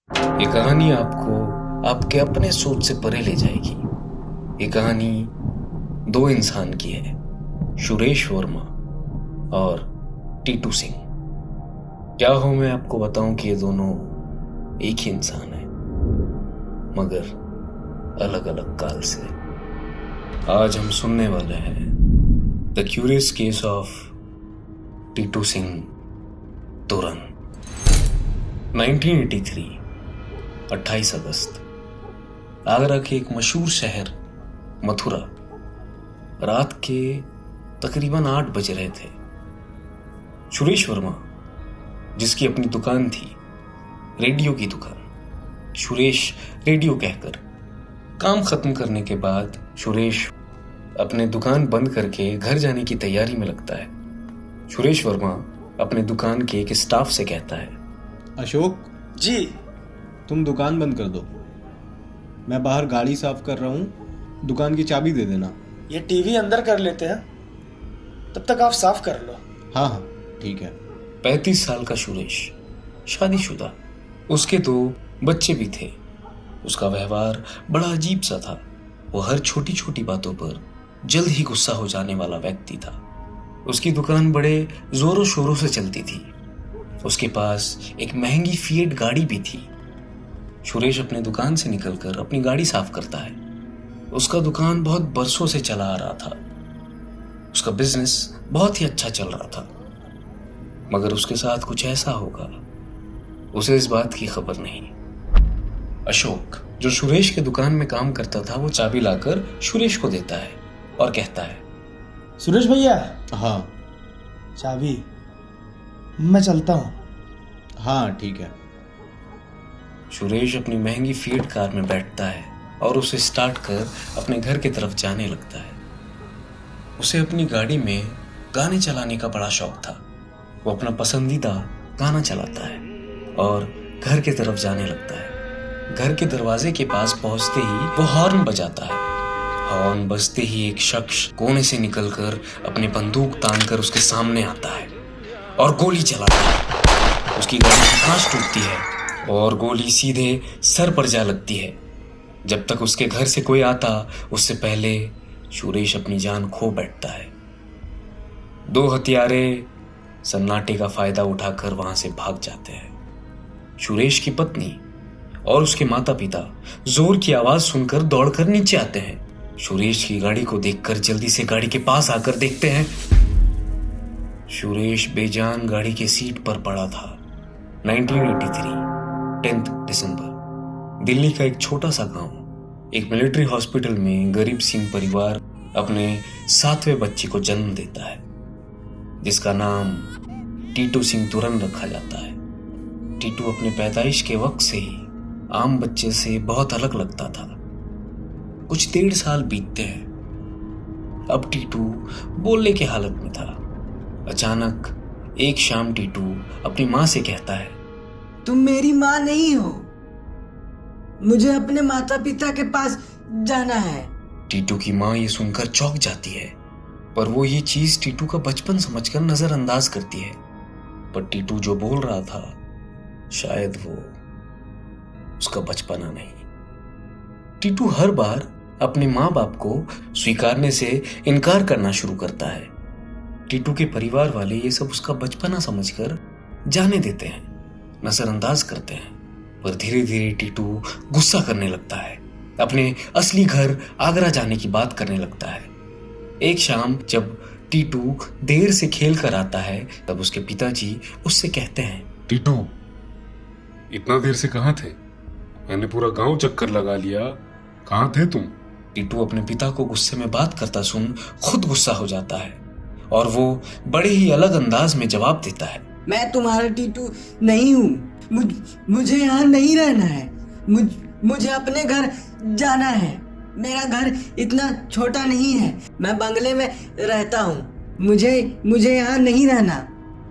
ये कहानी आपको आपके अपने सोच से परे ले जाएगी। ये कहानी दो इंसान की है, सुरेश वर्मा और टीटू सिंह। क्या हो मैं आपको बताऊं कि ये दोनों एक ही इंसान है, मगर अलग अलग काल से। आज हम सुनने वाले हैं the curious case of Titu Singh Turan. 1983 28 अगस्त, आगरा के एक मशहूर शहर मथुरा। रात के तकरीबन 8 बज रहे थे। सुरेश वर्मा, जिसकी अपनी दुकान थी, रेडियो की दुकान, सुरेश रेडियो कहकर काम खत्म करने के बाद सुरेश अपने दुकान बंद करके घर जाने की तैयारी में लगता है। सुरेश वर्मा अपने दुकान के एक स्टाफ से कहता है, अशोक जी। तुम दुकान बंद कर दो, मैं बाहर गाड़ी साफ कर रहा हूँ, दुकान की चाबी दे देना। ये टीवी अंदर कर लेते हैं, तब तक आप साफ कर लो। हाँ हाँ ठीक है। 35 साल का सुरेश, शादीशुदा, उसके 2 बच्चे भी थे। उसका व्यवहार बड़ा अजीब सा था। वो हर छोटी छोटी बातों पर जल्द ही गुस्सा हो जाने वाला व्यक्ति था। उसकी दुकान बड़े जोरों शोरों से चलती थी। उसके पास एक महंगी फिएट गाड़ी भी थी। सुरेश अपने दुकान से निकलकर अपनी गाड़ी साफ करता है। उसका दुकान बहुत बरसों से चला आ रहा था। उसका बिजनेस बहुत ही अच्छा चल रहा था, मगर उसके साथ कुछ ऐसा होगा, उसे इस बात की खबर नहीं। अशोक, जो सुरेश के दुकान में काम करता था, वो चाबी लाकर सुरेश को देता है और कहता है, सुरेश भैया, हाँ चाबी, मैं चलता हूँ। हाँ ठीक है। सुरेश अपनी महंगी फिएट कार में बैठता है और उसे स्टार्ट कर अपने घर की तरफ जाने लगता है। उसे अपनी गाड़ी में गाने चलाने का बड़ा शौक था। वो अपना पसंदीदा गाना चलाता है और घर की तरफ जाने लगता है। घर के दरवाजे के पास पहुंचते ही वो हॉर्न बजाता है। हॉर्न बजते ही एक शख्स कोने से निकलकर अपनी बंदूक तानकर उसके सामने आता है और गोली चलाता है। उसकी गाड़ी की कांच टूटती है और गोली सीधे सर पर जा लगती है। जब तक उसके घर से कोई आता, उससे पहले सुरेश अपनी जान खो बैठता है। 2 हत्यारे सन्नाटे का फायदा उठाकर वहां से भाग जाते हैं। सुरेश की पत्नी और उसके माता पिता जोर की आवाज सुनकर दौड़कर नीचे आते हैं। सुरेश की गाड़ी को देखकर जल्दी से गाड़ी के पास आकर देखते हैं, सुरेश बेजान गाड़ी के सीट पर पड़ा था। 1983 10 दिसंबर, दिल्ली का एक छोटा सा गांव, एक मिलिट्री हॉस्पिटल में गरीब सिंह परिवार अपने 7वें बच्चे को जन्म देता है, जिसका नाम टीटू सिंह तुरन रखा जाता है। टीटू अपने पैदाइश के वक्त से ही आम बच्चे से बहुत अलग लगता था। कुछ 1.5 साल बीतते हैं। अब टीटू बोलने की हालत में था। अचानक एक शाम टीटू अपनी माँ से कहता है, तुम मेरी माँ नहीं हो, मुझे अपने माता पिता के पास जाना है। टीटू की माँ ये सुनकर चौंक जाती है, पर वो ये चीज टीटू का बचपन समझकर नजरअंदाज करती है। पर टीटू जो बोल रहा था, शायद वो उसका बचपना नहीं। टीटू हर बार अपने माँ बाप को स्वीकारने से इनकार करना शुरू करता है। टीटू के परिवार वाले ये सब उसका बचपना समझकर जाने देते हैं, नजरअंदाज करते हैं। पर धीरे धीरे टीटू गुस्सा करने लगता है, अपने असली घर आगरा जाने की बात करने लगता है। एक शाम जब टीटू देर से खेल कर आता है, तब उसके पिताजी उससे कहते हैं, टीटू, इतना देर से कहाँ थे? मैंने पूरा गांव चक्कर लगा लिया, कहाँ थे तुम? टीटू अपने पिता को गुस्से में बात करता सुन खुद गुस्सा हो जाता है और वो बड़े ही अलग अंदाज में जवाब देता है, मैं तुम्हारा टीटू नहीं हूँ, मुझे यहाँ नहीं रहना है, मुझे अपने घर जाना है। मेरा घर इतना छोटा नहीं है, मैं बंगले में रहता हूँ, मुझे यहाँ नहीं रहना,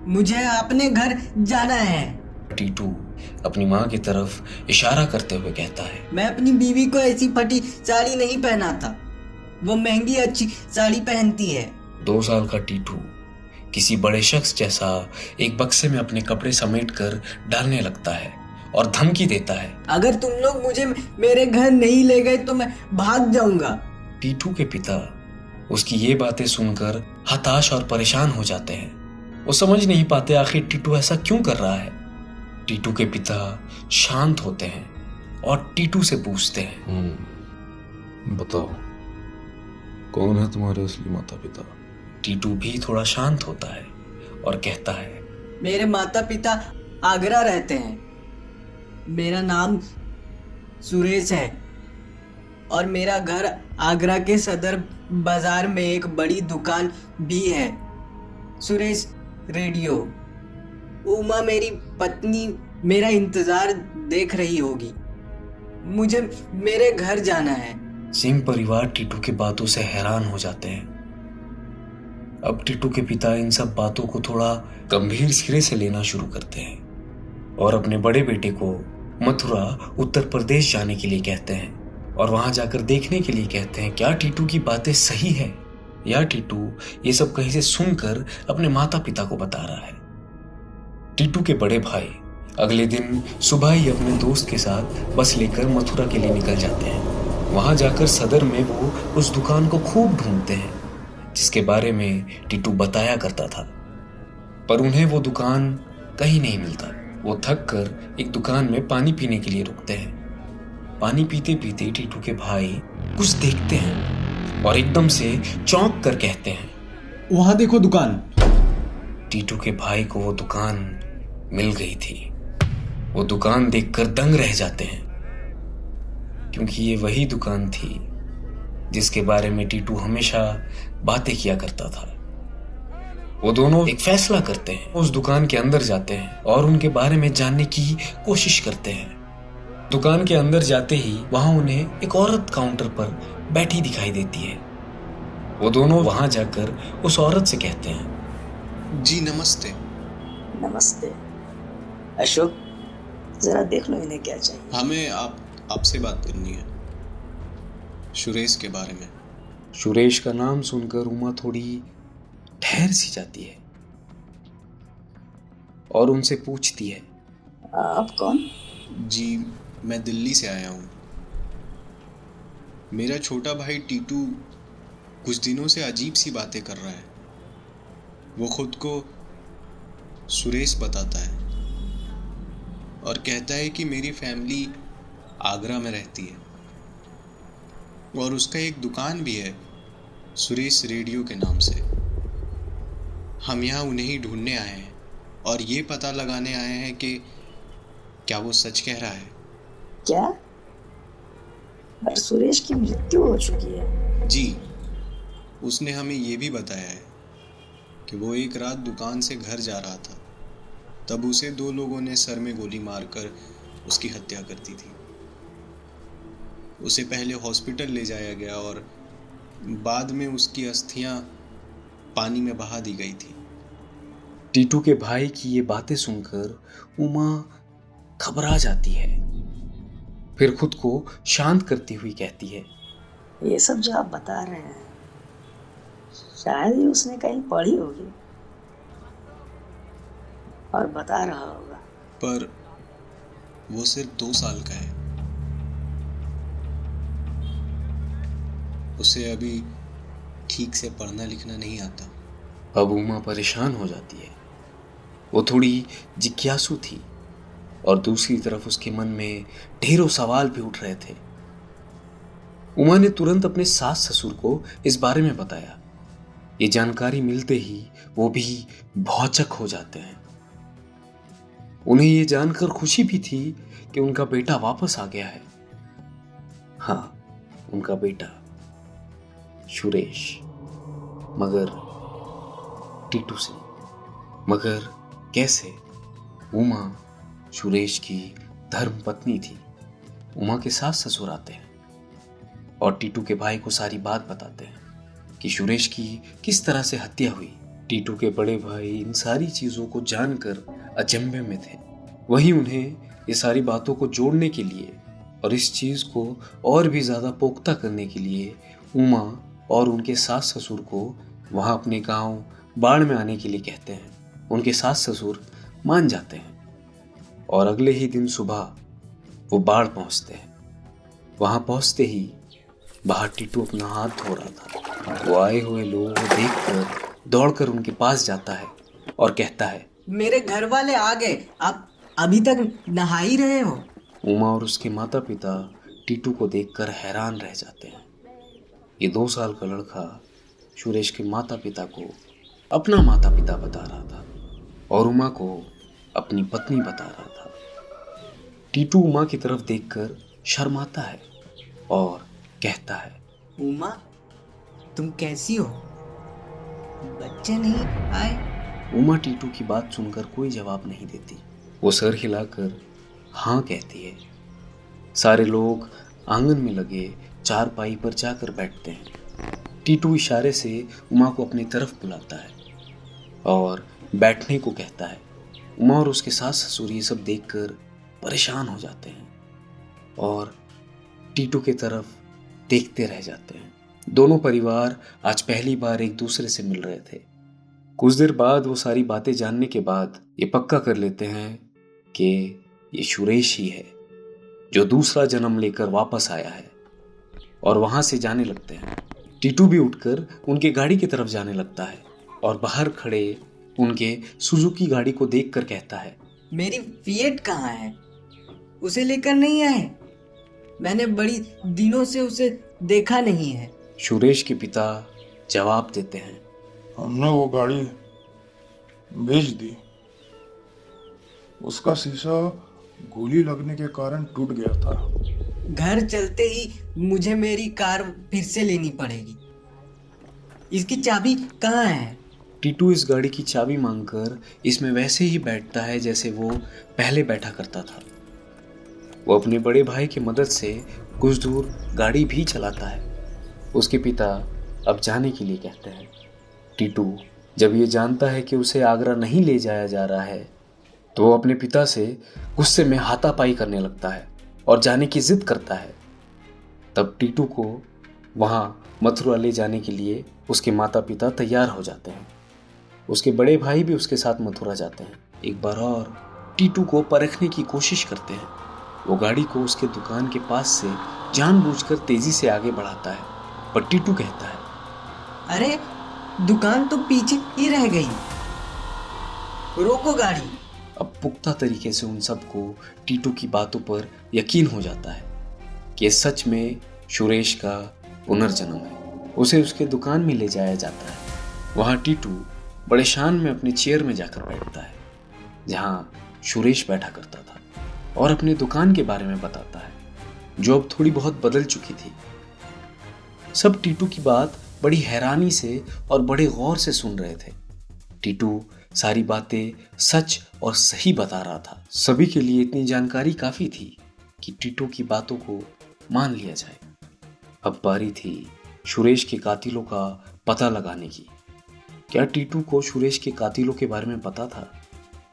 मुझे अपने घर जाना है। टीटू अपनी माँ की तरफ इशारा करते हुए कहता है, मैं अपनी बीवी को ऐसी फटी साड़ी नहीं पहनाता, वो महंगी अच्छी साड़ी पहनती है। 2 साल का टीटू किसी बड़े शख्स जैसा एक बक्से में अपने कपड़े समेट कर डालने लगता है और धमकी देता है। अगर तुम लोग मुझे मेरे घर नहीं ले गए तो मैं भाग जाऊंगा। टीटू के पिता उसकी ये बातें सुनकर हताश और परेशान हो जाते हैं। वो समझ नहीं पाते आखिर टीटू ऐसा क्यों कर रहा है। टीटू के पिता शांत होते हैं और टीटू से पूछते हैं, बताओ कौन है तुम्हारे असली माता पिता? टीटू भी थोड़ा शांत होता है और कहता है, मेरे माता पिता आगरा रहते हैं। मेरा नाम सुरेश है और मेरा घर आगरा के सदर बाजार में एक बड़ी दुकान भी है, सुरेश रेडियो। उमा मेरी पत्नी मेरा इंतजार देख रही होगी। मुझे मेरे घर जाना है। सिंह परिवार टीटू की बातों से हैरान हो जाते हैं। अब टीटू के पिता इन सब बातों को थोड़ा गंभीर सिरे से लेना शुरू करते हैं और अपने बड़े बेटे को मथुरा उत्तर प्रदेश जाने के लिए कहते हैं और वहां जाकर देखने के लिए कहते हैं क्या टीटू की बातें सही है या टीटू ये सब कहीं से सुनकर अपने माता पिता को बता रहा है। टीटू के बड़े भाई अगले दिन सुबह ही अपने दोस्त के साथ बस लेकर मथुरा के लिए निकल जाते हैं। वहां जाकर सदर में वो उस दुकान को खूब ढूंढते हैं जिसके बारे में टीटू बताया करता था, पर उन्हें वो दुकान कहीं नहीं मिलता। वो थक कर एक दुकान में पानी पीने के लिए रुकते हैं। पानी पीते पीते टीटू के भाई कुछ देखते हैं और एकदम से चौंक कर कहते हैं, वहां देखो दुकान। टीटू के भाई को वो दुकान मिल गई थी। वो दुकान देखकर दंग रह जाते हैं क्योंकि ये वही दुकान थी जिसके बारे में टीटू हमेशा बातें किया करता था। वो दोनों एक फैसला करते हैं, उस दुकान के अंदर जाते हैं और उनके बारे में जानने की कोशिश करते हैं। दुकान के अंदर जाते ही वहां उन्हें एक औरत काउंटर पर बैठी दिखाई देती है। वो दोनों वहां जाकर उस औरत से कहते हैं, जी नमस्ते। नमस्ते। अशोक, जरा देख लो इन्हें क्या चाहिए। हमें आपसे बात करनी है, सुरेश के बारे में। सुरेश का नाम सुनकर उमा थोड़ी ठहर सी जाती है और उनसे पूछती है, आप कौन? जी मैं दिल्ली से आया हूँ। मेरा छोटा भाई टीटू कुछ दिनों से अजीब सी बातें कर रहा है। वो खुद को सुरेश बताता है और कहता है कि मेरी फैमिली आगरा में रहती है और उसका एक दुकान भी है सुरेश रेडियो के नाम से। हम यहाँ उन्हें ही ढूंढने आए हैं और ये पता लगाने आए हैं कि क्या वो सच कह रहा है। क्या? पर सुरेश की मृत्यु हो चुकी है। जी, उसने हमें ये भी बताया है कि वो एक रात दुकान से घर जा रहा था, तब उसे 2 लोगों ने सर में गोली मारकर उसकी हत्या कर दी थी। उसे पहले हॉस्पिटल ले जाया गया और बाद में उसकी अस्थियां पानी में बहा दी गई थी। टीटू के भाई की ये बातें सुनकर उमा घबरा जाती है, फिर खुद को शांत करती हुई कहती है, ये सब जो आप बता रहे हैं शायद ही उसने कहीं पढ़ी होगी और बता रहा होगा। पर वो सिर्फ 2 साल का है। उसे अभी ठीक से पढ़ना लिखना नहीं आता। अब उमा परेशान हो जाती है। वो थोड़ी जिज्ञासु थी और दूसरी तरफ उसके मन में ढेरों सवाल भी उठ रहे थे। उमा ने तुरंत अपने सास ससुर को इस बारे में बताया। ये जानकारी मिलते ही वो भी भौचक हो जाते हैं। उन्हें ये जानकर खुशी भी थी कि उनका बेटा वापस आ गया है। हाँ, उनका बेटा सुरेश, मगर टीटू से। मगर कैसे? उमा सुरेश की धर्म पत्नी थी। उमा के सास ससुर आते हैं और टीटू के भाई को सारी बात बताते हैं कि सुरेश की किस तरह से हत्या हुई। टीटू के बड़े भाई इन सारी चीजों को जानकर अचंभे में थे। वहीं उन्हें ये सारी बातों को जोड़ने के लिए और इस चीज को और भी ज्यादा पोख्ता करने के लिए उमा और उनके सास ससुर को वहां अपने गांव बाढ़ में आने के लिए कहते हैं। उनके सास ससुर मान जाते हैं और अगले ही दिन सुबह वो बाढ़ पहुंचते हैं। वहां पहुंचते ही बाहर टीटू अपना हाथ धो रहा था। वो आए हुए लोगों को देखकर दौड़कर उनके पास जाता है और कहता है, मेरे घर वाले आ गए, आप अभी तक नहा ही रहे हो? उमा और उसके माता पिता टीटू को देखकर हैरान रह जाते हैं। ये 2 साल का लड़का सुरेश के माता पिता को अपना माता पिता बता रहा था और उमा को अपनी पत्नी बता रहा था। टीटू उमा की तरफ देखकर शर्माता है और कहता है, उमा, तुम कैसी हो? बच्चे नहीं आए? उमा टीटू की बात सुनकर कोई जवाब नहीं देती। वो सर हिलाकर हाँ कहती है। सारे लोग आंगन में लगे चारपाई पर जाकर बैठते हैं। टीटू इशारे से उमा को अपनी तरफ बुलाता है और बैठने को कहता है। उमा और उसके सास ससुर ये सब देखकर परेशान हो जाते हैं और टीटू की तरफ देखते रह जाते हैं। दोनों परिवार आज पहली बार एक दूसरे से मिल रहे थे। कुछ देर बाद वो सारी बातें जानने के बाद ये पक्का कर लेते हैं कि ये सुरेश ही है जो दूसरा जन्म लेकर वापस आया है, और वहां से जाने लगते हैं। टीटू भी उठकर उनके गाड़ी की तरफ जाने लगता है और बाहर खड़े उनके सुजुकी गाड़ी को देखकर कहता है, मेरी फिएट कहाँ है? उसे लेकर नहीं आए? मैंने बड़ी दिनों से उसे देखा नहीं है। सुरेश के पिता जवाब देते हैं, हमने वो गाड़ी बेच दी। उसका शीशा गोली लगने के कारण टूट गया था। घर चलते ही मुझे मेरी कार फिर से लेनी पड़ेगी। इसकी चाबी कहाँ है? टीटू इस गाड़ी की चाबी मांगकर इसमें वैसे ही बैठता है जैसे वो पहले बैठा करता था। वो अपने बड़े भाई की मदद से कुछ दूर गाड़ी भी चलाता है। उसके पिता अब जाने के लिए कहते हैं। टीटू जब ये जानता है कि उसे आगरा नहीं ले जाया जा रहा है तो वो अपने पिता से गुस्से में हाथापाई करने लगता है और जाने की जिद करता है। तब टीटू को वहाँ मथुरा ले जाने के लिए उसके माता पिता तैयार हो जाते हैं। उसके बड़े भाई भी उसके साथ मथुरा जाते हैं। एक बार और टीटू को परखने की कोशिश करते हैं। वो गाड़ी को उसके दुकान के पास से जानबूझकर तेजी से आगे बढ़ाता है, पर टीटू कहता है, अरे दुकान तो पीछे ही रह गई, रोको गाड़ी। अब पुख्ता तरीके से उन सबको टीटू की बातों पर यकीन हो जाता है कि सच में सुरेश का पुनर्जन्म है। उसे उसके दुकान में ले जाया जाता है। वहाँ टीटू बड़े शान में अपने चेयर में जाकर बैठता है जहाँ सुरेश बैठा करता था और अपने दुकान के बारे में बताता है जो अब थोड़ी बहुत बदल चुकी थी। सब टीटू की बात बड़ी हैरानी से और बड़े गौर से सुन रहे थे। टीटू सारी बातें सच और सही बता रहा था। सभी के लिए इतनी जानकारी काफी थी कि टीटू की बातों को मान लिया जाए। अब बारी थी सुरेश के कातिलों का पता लगाने की। क्या टीटू को सुरेश के कातिलों के बारे में पता था?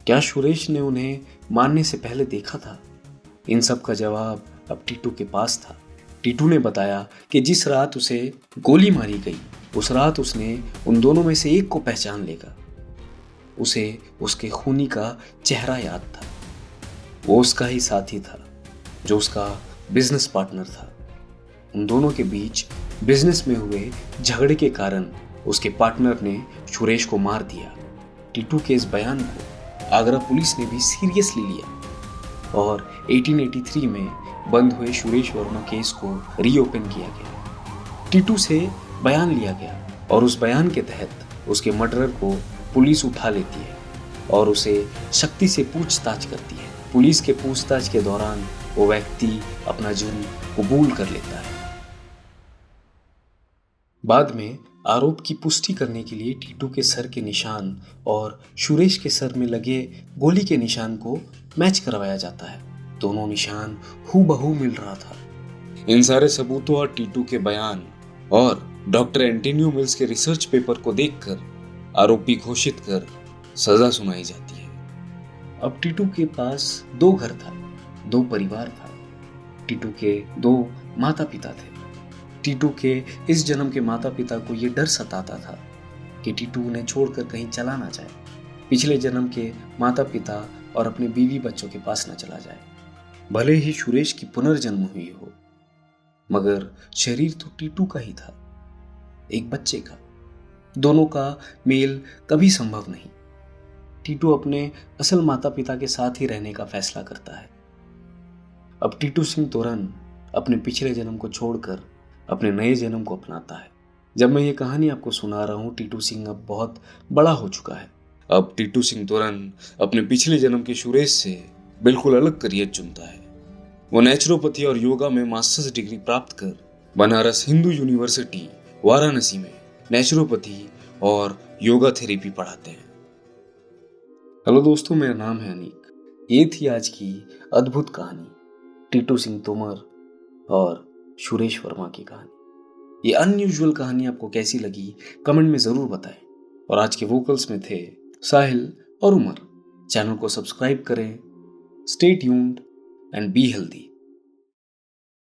क्या सुरेश ने उन्हें मारने से पहले देखा था? इन सब का जवाब अब टीटू के पास था। टीटू ने बताया कि जिस रात उसे गोली मारी गई उस रात उसने उन दोनों में से एक को पहचान लेगा। उसे उसके खूनी का चेहरा याद था। वो उसका ही साथी था जो उसका बिजनेस पार्टनर था। उन दोनों के बीच बिजनेस में हुए झगड़े के कारण उसके पार्टनर ने सुरेश को मार दिया। टीटू के इस बयान को आगरा पुलिस ने भी सीरियसली लिया और 1883 में बंद हुए सुरेश वर्मा केस को रीओपन किया गया। टीटू से बयान लिया गया और उस बयान के तहत उसके मर्डरर को पुलिस उठा लेती है और उसे सख्ती से पूछताछ करती है। पुलिस के पूछताछ के दौरान वो व्यक्ति अपना जुर्म कबूल कर लेता है। बाद में आरोप की पुष्टि करने के लिए टीटू के सर के निशान और सुरेश के सर में लगे गोली के निशान को मैच करवाया जाता है। दोनों निशान हूबहू मिल रहा था। इन सारे सबूतों और टीटू के बयान और डॉक्टर एंटोनियो मिल्स के रिसर्च पेपर को देखकर आरोपी घोषित कर सजा सुनाई जाती है। अब टीटू के पास 2 घर था, 2 परिवार था। टीटू के 2 माता पिता थे। टीटू के इस जन्म के माता पिता को यह डर सताता था कि टीटू उन्हें छोड़कर कहीं चला ना जाए। पिछले जन्म के माता पिता और अपने बीवी बच्चों के पास न चला जाए। भले ही सुरेश की पुनर्जन्म हुई हो, मगर शरीर तो टीटू का ही था, एक बच्चे का। दोनों का मेल कभी संभव नहीं। टीटू अपने असल माता पिता के साथ ही रहने का फैसला करता है। अब टीटू सिंह तोरन अपने पिछले जन्म को छोड़कर अपने नए जन्म को अपनाता है। जब मैं ये कहानी आपको सुना रहा हूँ, टीटू सिंह अब बहुत बड़ा हो चुका है। अब टीटू सिंह तोरन अपने पिछले जन्म के सुरेश से बिल्कुल अलग करियर चुनता है। वो नेचुरोपैथी और योगा में मास्टर्स डिग्री प्राप्त कर बनारस हिंदू यूनिवर्सिटी वाराणसी में नेचुरोपैथी और योगा थेरेपी पढ़ाते हैं। हेलो दोस्तों, मेरा नाम है अनीक। ये थी आज की अद्भुत कहानी, टीटू सिंह तोमर और सुरेश वर्मा की कहानी। ये अनयूजुअल कहानी आपको कैसी लगी कमेंट में जरूर बताएं। और आज के वोकल्स में थे साहिल और उमर। चैनल को सब्सक्राइब करें। Stay tuned and be healthy.